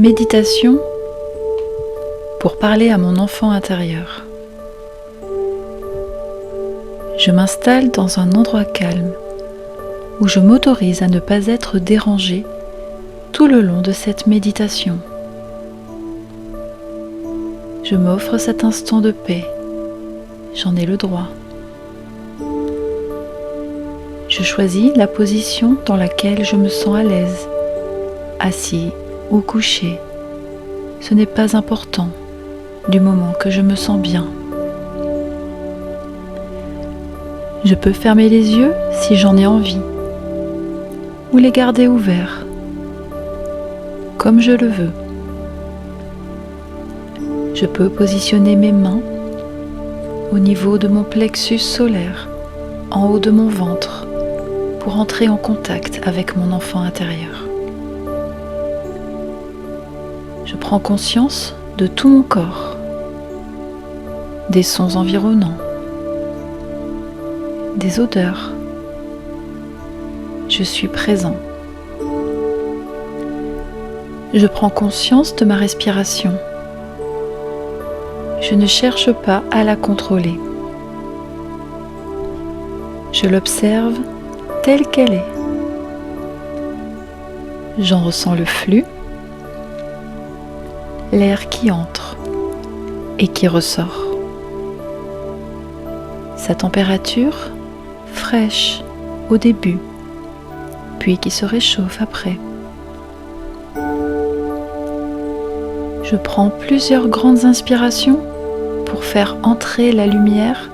Méditation pour parler à mon enfant intérieur. Je m'installe dans un endroit calme où je m'autorise à ne pas être dérangée tout le long de cette méditation. Je m'offre cet instant de paix, j'en ai le droit. Je choisis la position dans laquelle je me sens à l'aise, assis ou couché, ce n'est pas important du moment que je me sens bien. Je peux fermer les yeux si j'en ai envie, ou les garder ouverts, comme je le veux. Je peux positionner mes mains au niveau de mon plexus solaire, en haut de mon ventre, pour entrer en contact avec mon enfant intérieur. Je prends conscience de tout mon corps, des sons environnants, des odeurs. Je suis présent. Je prends conscience de ma respiration. Je ne cherche pas à la contrôler. Je l'observe telle qu'elle est. J'en ressens le flux, l'air qui entre et qui ressort. Sa température fraîche au début, puis qui se réchauffe après. Je prends plusieurs grandes inspirations pour faire entrer la lumière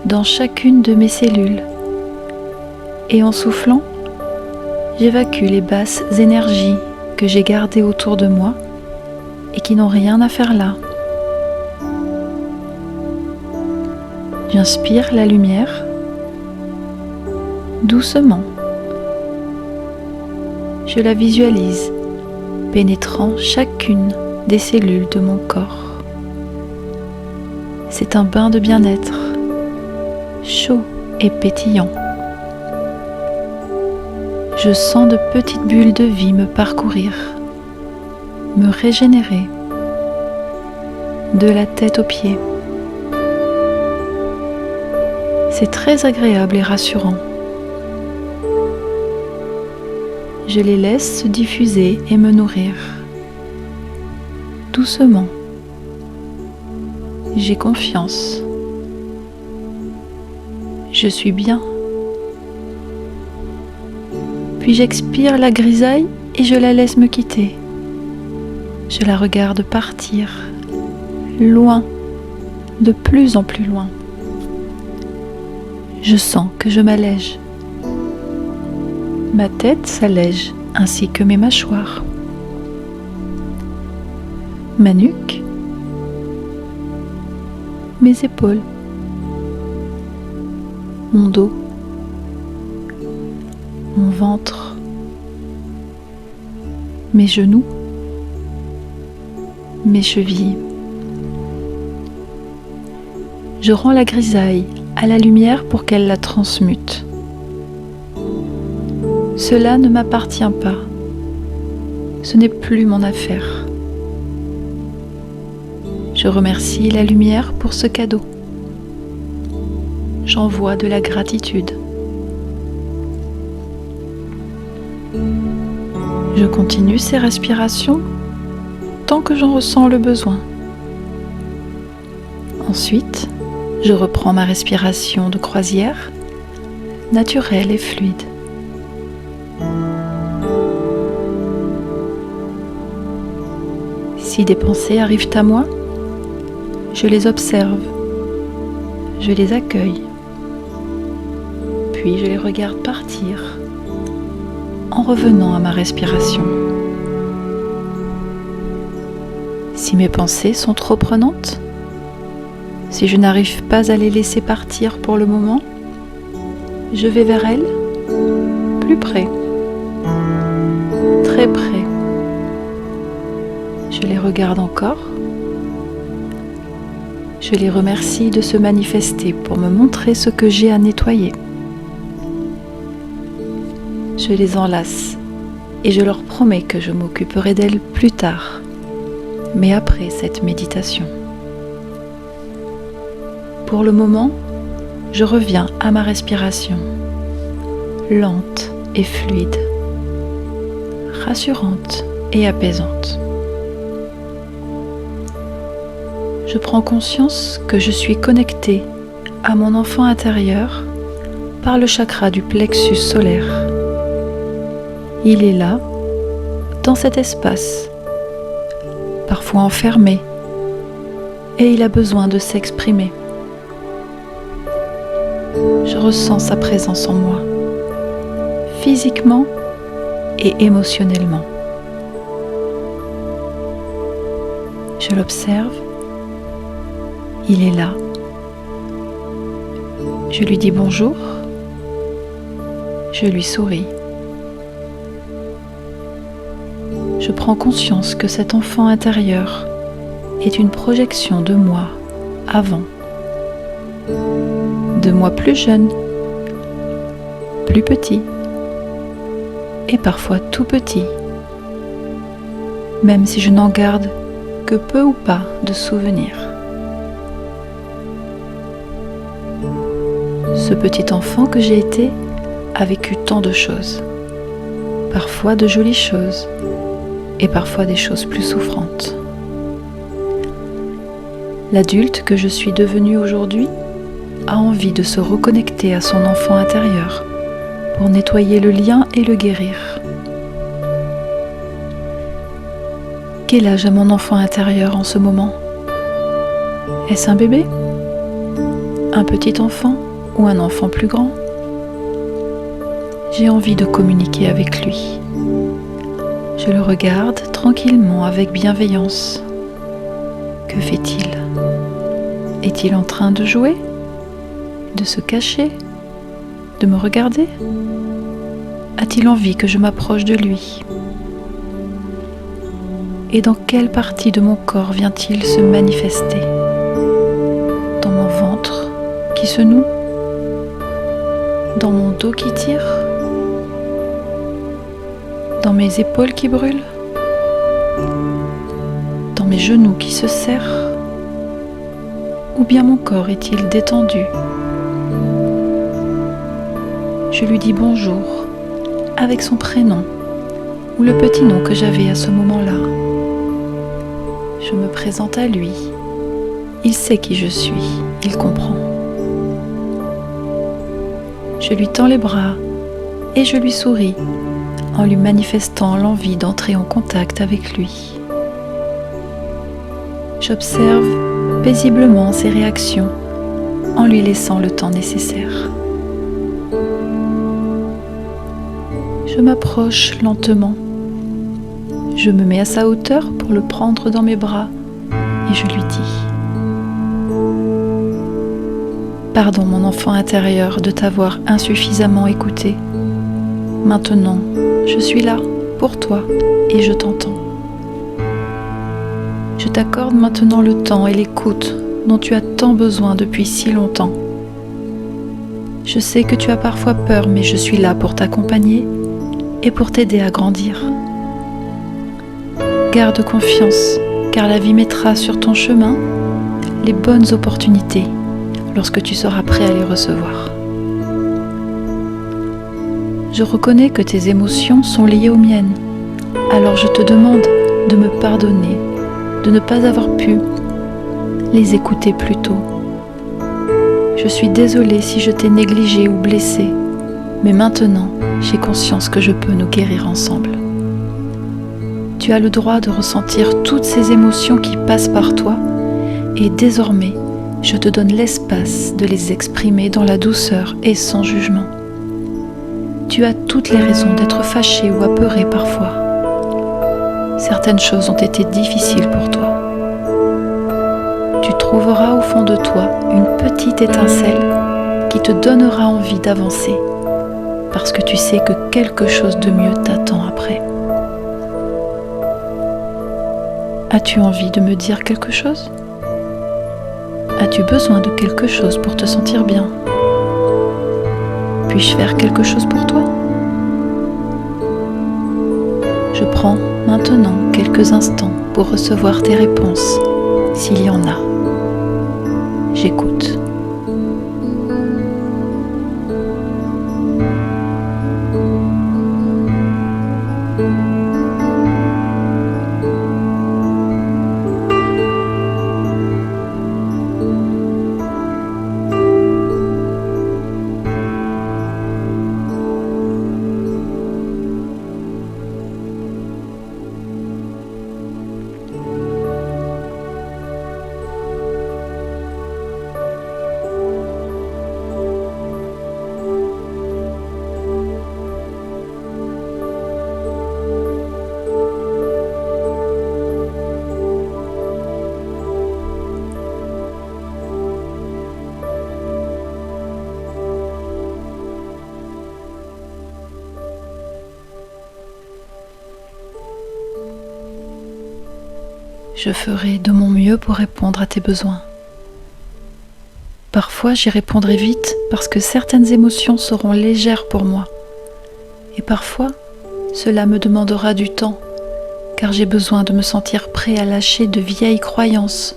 dans chacune de mes cellules. Et en soufflant, j'évacue les basses énergies que j'ai gardées autour de moi et qui n'ont rien à faire là. J'inspire la lumière doucement. Je la visualise pénétrant chacune des cellules de mon corps. C'est un bain de bien-être, chaud et pétillant. Je sens de petites bulles de vie me parcourir, me régénérer, de la tête aux pieds. C'est très agréable et rassurant. Je les laisse se diffuser et me nourrir. Doucement. J'ai confiance. Je suis bien. Puis j'expire la grisaille et je la laisse me quitter. Je la regarde partir, loin, de plus en plus loin. Je sens que je m'allège. Ma tête s'allège ainsi que mes mâchoires. Ma nuque, mes épaules, mon dos, mon ventre, mes genoux, mes chevilles. Je rends la grisaille à la lumière pour qu'elle la transmute. Cela ne m'appartient pas. Ce n'est plus mon affaire. Je remercie la lumière pour ce cadeau. J'envoie de la gratitude. Je continue ces respirations tant que j'en ressens le besoin. Ensuite, je reprends ma respiration de croisière, naturelle et fluide. Si des pensées arrivent à moi, je les observe, je les accueille, puis je les regarde partir en revenant à ma respiration. Si mes pensées sont trop prenantes, si je n'arrive pas à les laisser partir pour le moment, je vais vers elles, plus près, très près. Je les regarde encore. Je les remercie de se manifester pour me montrer ce que j'ai à nettoyer. Je les enlace et je leur promets que je m'occuperai d'elle plus tard, mais après cette méditation. Pour le moment, je reviens à ma respiration, lente et fluide, rassurante et apaisante. Je prends conscience que je suis connectée à mon enfant intérieur par le chakra du plexus solaire. Il est là, dans cet espace, parfois enfermé, et il a besoin de s'exprimer. Je ressens sa présence en moi, physiquement et émotionnellement. Je l'observe, il est là. Je lui dis bonjour, je lui souris. Je prends conscience que cet enfant intérieur est une projection de moi avant, de moi plus jeune, plus petit et parfois tout petit, même si je n'en garde que peu ou pas de souvenirs. Ce petit enfant que j'ai été a vécu tant de choses, parfois de jolies choses et parfois des choses plus souffrantes. L'adulte que je suis devenue aujourd'hui a envie de se reconnecter à son enfant intérieur pour nettoyer le lien et le guérir. Quel âge a mon enfant intérieur en ce moment? Est-ce un bébé? Un petit enfant ou un enfant plus grand? J'ai envie de communiquer avec lui. Je le regarde tranquillement avec bienveillance. Que fait-il? Est-il en train de jouer? De se cacher? De me regarder? A-t-il envie que je m'approche de lui? Et dans quelle partie de mon corps vient-il se manifester? Dans mon ventre qui se noue? Dans mon dos qui tire? Dans mes épaules qui brûlent? Dans mes genoux qui se serrent? Ou bien mon corps est-il détendu? Je lui dis bonjour avec son prénom ou le petit nom que j'avais à ce moment-là. Je me présente à lui. Il sait qui je suis, il comprend. Je lui tends les bras et je lui souris en lui manifestant l'envie d'entrer en contact avec lui. J'observe paisiblement ses réactions en lui laissant le temps nécessaire. Je m'approche lentement. Je me mets à sa hauteur pour le prendre dans mes bras et je lui dis: pardon mon enfant intérieur de t'avoir insuffisamment écouté. Maintenant, je suis là pour toi et je t'entends. Je t'accorde maintenant le temps et l'écoute dont tu as tant besoin depuis si longtemps. Je sais que tu as parfois peur, mais je suis là pour t'accompagner et pour t'aider à grandir. Garde confiance, car la vie mettra sur ton chemin les bonnes opportunités lorsque tu seras prêt à les recevoir. Je reconnais que tes émotions sont liées aux miennes, alors je te demande de me pardonner, de ne pas avoir pu les écouter plus tôt. Je suis désolée si je t'ai négligé ou blessé, mais maintenant, j'ai conscience que je peux nous guérir ensemble. Tu as le droit de ressentir toutes ces émotions qui passent par toi et désormais, je te donne l'espace de les exprimer dans la douceur et sans jugement. Tu as toutes les raisons d'être fâché ou apeuré parfois. Certaines choses ont été difficiles pour toi. Tu trouveras au fond de toi une petite étincelle qui te donnera envie d'avancer parce que tu sais que quelque chose de mieux t'attend après. As-tu envie de me dire quelque chose? As-tu besoin de quelque chose pour te sentir bien? Puis-je faire quelque chose pour toi? Je prends maintenant quelques instants pour recevoir tes réponses, s'il y en a. J'écoute. Je ferai de mon mieux pour répondre à tes besoins. Parfois, j'y répondrai vite parce que certaines émotions seront légères pour moi. Et parfois, cela me demandera du temps, car j'ai besoin de me sentir prêt à lâcher de vieilles croyances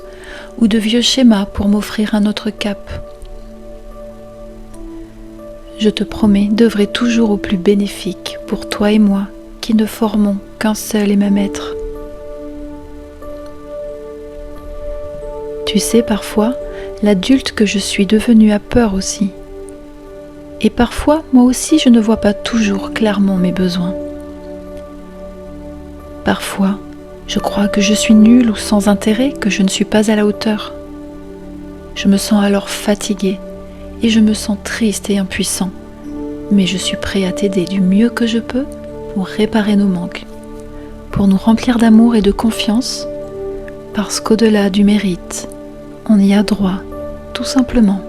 ou de vieux schémas pour m'offrir un autre cap. Je te promets d'œuvrer toujours au plus bénéfique pour toi et moi, qui ne formons qu'un seul et même être. Tu sais, parfois, l'adulte que je suis devenue a peur aussi. Et parfois, moi aussi, je ne vois pas toujours clairement mes besoins. Parfois, je crois que je suis nulle ou sans intérêt, que je ne suis pas à la hauteur. Je me sens alors fatiguée et je me sens triste et impuissant. Mais je suis prêt à t'aider du mieux que je peux pour réparer nos manques, pour nous remplir d'amour et de confiance, parce qu'au-delà du mérite, on y a droit, tout simplement.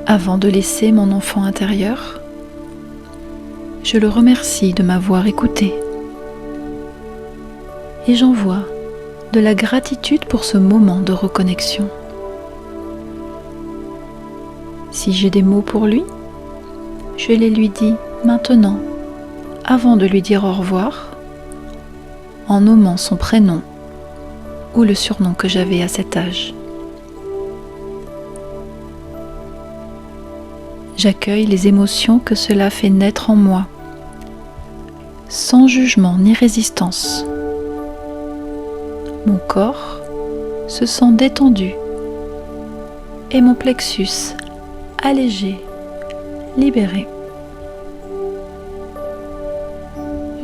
Avant de laisser mon enfant intérieur, je le remercie de m'avoir écouté. Et j'envoie de la gratitude pour ce moment de reconnexion. Si j'ai des mots pour lui, je les lui dis maintenant, avant de lui dire au revoir, en nommant son prénom ou le surnom que j'avais à cet âge. J'accueille les émotions que cela fait naître en moi, sans jugement ni résistance. Mon corps se sent détendu et mon plexus allégé, libéré.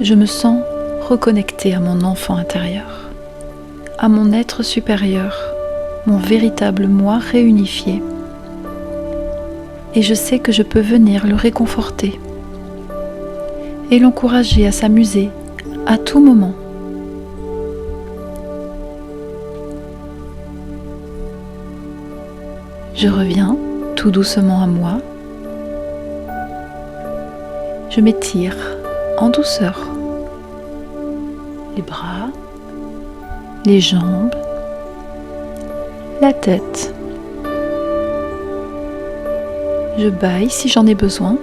Je me sens reconnectée à mon enfant intérieur, à mon être supérieur, mon véritable moi réunifié. Et je sais que je peux venir le réconforter et l'encourager à s'amuser à tout moment. Je reviens tout doucement à moi. Je m'étire en douceur. Les bras, les jambes, la tête. Je bâille si j'en ai besoin.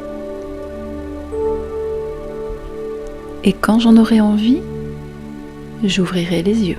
Et quand j'en aurai envie, j'ouvrirai les yeux.